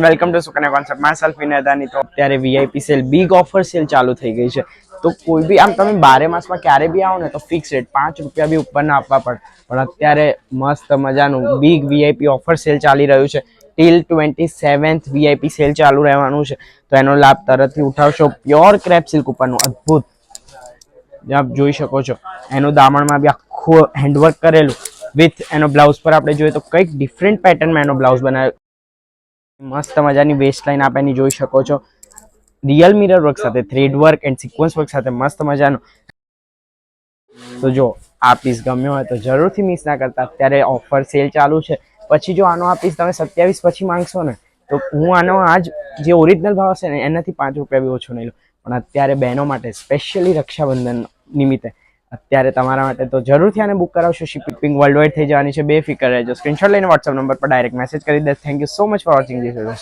Welcome to Sukanya concept myself Vinaydani. તો અત્યારે VIP sale big offer sale ચાલુ થઈ ગઈ છે. તો કોઈ બી આમ તમે 12 માસમાં ક્યારે બી આવો ને તો ફિક્સ રેટ ₹5 બી ઉપરના આપવા પડે. પણ અત્યારે મસ્ત મજાનું બિગ વીઆઈપી ઓફર સેલ ચાલી રહ્યું છે. ટિલ 27th વીઆઈપી સેલ ચાલુ રહેવાનું છે. તો એનો લાભ તરતથી ઉઠાવશો. પ્યોર ક્રેપ સિલ્ક ઉપરનું અદ્ભુત આપ જોઈ શકો છો. એનું દામણમાં બી આખું હેન્ડવર્ક કરેલું વિથ એનો બ્લાઉઝ પર આપણે જોઈએ તો કંઈક ડિફરન્ટ પેટર્નમાં એનો બ્લાઉઝ બનાવ્યો. મસ્ત મજાની વેસ્ટ લાઇન આપ એની જોઈ શકો છો. રિયલ મિરર વર્ક સાથે thread work and sequence work સાથે મસ્ત મજાનું. તો જો આ પીસ ગમ્યો હોય તો જરૂરથી મિસ ના કરતા. અત્યારે ઓફર સેલ ચાલુ છે. પછી જો આનો આ પીસ તમે 27 પછી માંગશો ને તો હું આનો આજ જે ઓરિજિનલ ભાવ હશે ને એનાથી ₹5 બી ઓછો નહીં લો. પણ અત્યારે બહેનો માટે સ્પેશિયલી રક્ષાબંધન નિમિત્તે અત્યારે તમારા માટે તો જરૂરથી આને બુક કરાવશો. શિપિંગ વર્લ્ડ વાઇડ થઈ જવાની છે. બેફિકર રહેજો. સ્ક્રીનશોટ લઈને WhatsApp નંબર પર ડાયરેક્ટ મેસેજ કરી દે. Thank you so much for watching this video.